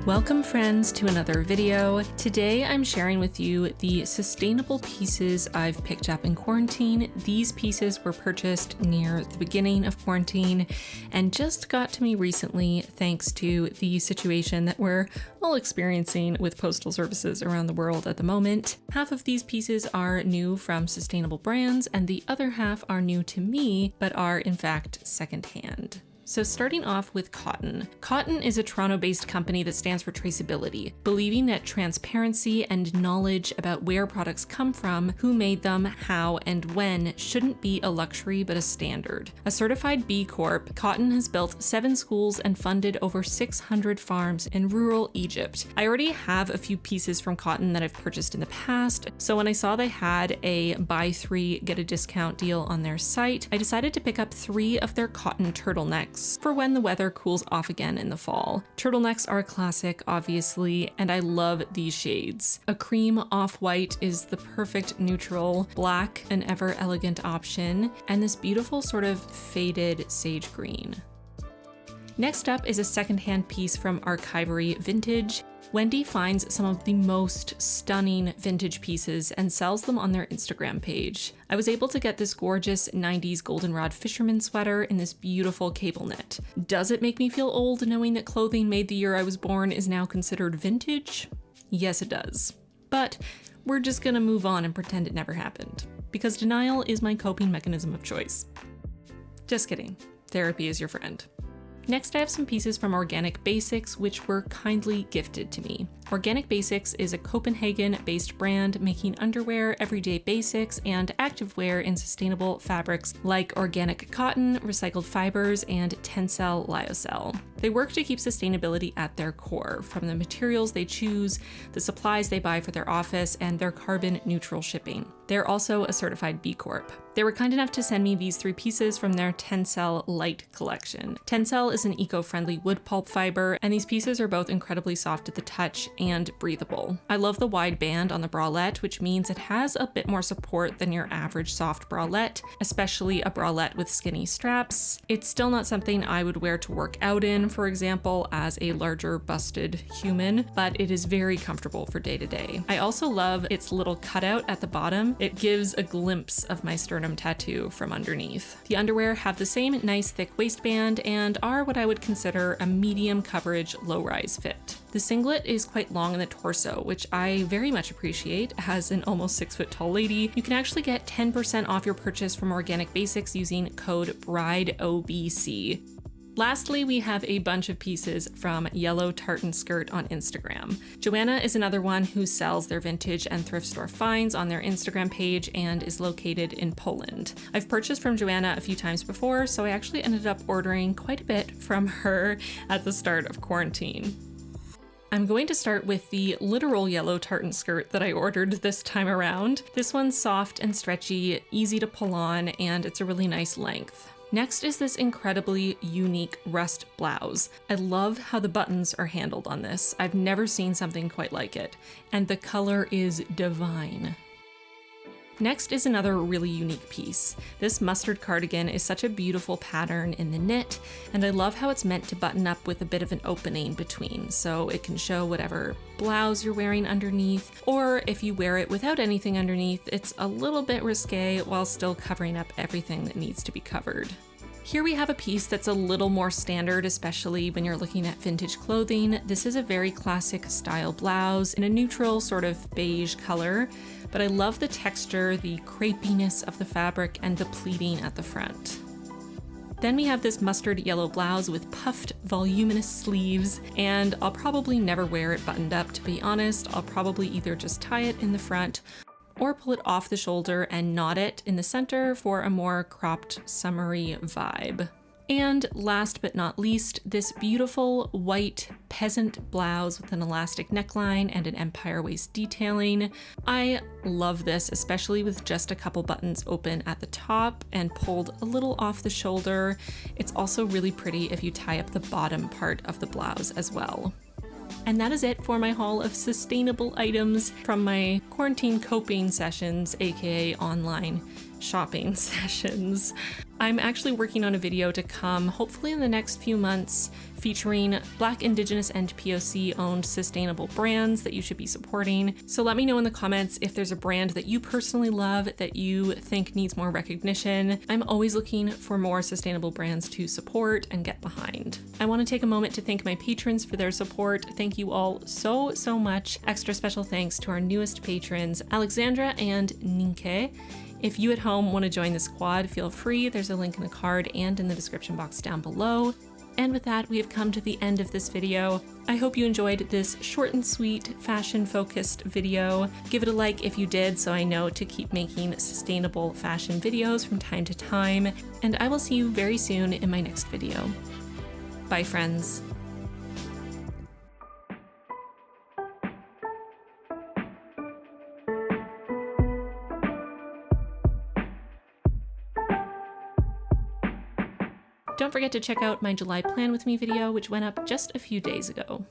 Welcome friends to another video. Today I'm sharing with you the sustainable pieces I've picked up in quarantine. These pieces were purchased near the beginning of quarantine and just got to me recently thanks to the situation that we're all experiencing with postal services around the world at the moment. Half of these pieces are new from sustainable brands and the other half are new to me, but are in fact secondhand. So starting off with Cotton. Cotton is a Toronto-based company that stands for traceability, believing that transparency and knowledge about where products come from, who made them, how, and when shouldn't be a luxury but a standard. A certified B Corp, Cotton has built 7 schools and funded over 600 farms in rural Egypt. I already have a few pieces from Cotton that I've purchased in the past, so when I saw they had a buy 3 get a discount deal on their site, I decided to pick up 3 of their cotton turtlenecks for when the weather cools off again in the fall. Turtlenecks are a classic, obviously, and I love these shades. A cream off-white is the perfect neutral, black an ever elegant option, and this beautiful sort of faded sage green. Next up is a secondhand piece from Archivery Vintage. Wendy finds some of the most stunning vintage pieces and sells them on their Instagram page. I was able to get this gorgeous 90s goldenrod fisherman sweater in this beautiful cable knit. Does it make me feel old knowing that clothing made the year I was born is now considered vintage? Yes, it does. But we're just gonna move on and pretend it never happened, because denial is my coping mechanism of choice. Just kidding. Therapy is your friend. Next, I have some pieces from Organic Basics, which were kindly gifted to me. Organic Basics is a Copenhagen-based brand making underwear, everyday basics, and activewear in sustainable fabrics like organic cotton, recycled fibers, and Tencel lyocell. They work to keep sustainability at their core, from the materials they choose, the supplies they buy for their office, and their carbon neutral shipping. They're also a certified B Corp. They were kind enough to send me these 3 pieces from their Tencel Light collection. Tencel is an eco-friendly wood pulp fiber, and these pieces are both incredibly soft at the touch and breathable. I love the wide band on the bralette, which means it has a bit more support than your average soft bralette, especially a bralette with skinny straps. It's still not something I would wear to work out in, for example, as a larger busted human, but it is very comfortable for day to day. I also love its little cutout at the bottom. It gives a glimpse of my sternum tattoo from underneath. The underwear have the same nice thick waistband and are what I would consider a medium coverage low-rise fit. The singlet is quite long in the torso, which I very much appreciate. As an almost 6-foot-tall lady, you can actually get 10% off your purchase from Organic Basics using code BRIDEOBC. Lastly, we have a bunch of pieces from Yellow Tartan Skirt on Instagram. Joanna is another one who sells their vintage and thrift store finds on their Instagram page and is located in Poland. I've purchased from Joanna a few times before, so I actually ended up ordering quite a bit from her at the start of quarantine. I'm going to start with the literal yellow tartan skirt that I ordered this time around. This one's soft and stretchy, easy to pull on, and it's a really nice length. Next is this incredibly unique rust blouse. I love how the buttons are handled on this. I've never seen something quite like it, and the color is divine. Next is another really unique piece. This mustard cardigan is such a beautiful pattern in the knit, and I love how it's meant to button up with a bit of an opening between, so it can show whatever blouse you're wearing underneath, or if you wear it without anything underneath, it's a little bit risque while still covering up everything that needs to be covered. Here we have a piece that's a little more standard, especially when you're looking at vintage clothing. This is a very classic style blouse in a neutral sort of beige color, but I love the texture, the crepiness of the fabric, and the pleating at the front. Then we have this mustard yellow blouse with puffed, voluminous sleeves, and I'll probably never wear it buttoned up, to be honest. I'll probably either just tie it in the front or pull it off the shoulder and knot it in the center for a more cropped, summery vibe. And last but not least, this beautiful white peasant blouse with an elastic neckline and an empire waist detailing. I love this, especially with just a couple buttons open at the top and pulled a little off the shoulder. It's also really pretty if you tie up the bottom part of the blouse as well. And that is it for my haul of sustainable items from my quarantine coping sessions, aka online shopping sessions. I'm actually working on a video to come, hopefully in the next few months, featuring Black, Indigenous, and POC owned sustainable brands that you should be supporting. So let me know in the comments if there's a brand that you personally love that you think needs more recognition. I'm always looking for more sustainable brands to support and get behind. I want to take a moment to thank my patrons for their support. Thank you all so much. Extra special thanks to our newest patrons, Alexandra and Ninke. If you at home want to join the squad, feel free. There's a link in the card and in the description box down below. And with that, we have come to the end of this video. I hope you enjoyed this short and sweet, fashion-focused video. Give it a like if you did, so I know to keep making sustainable fashion videos from time to time. And I will see you very soon in my next video. Bye, friends. Don't forget to check out my July Plan With Me video, which went up just a few days ago.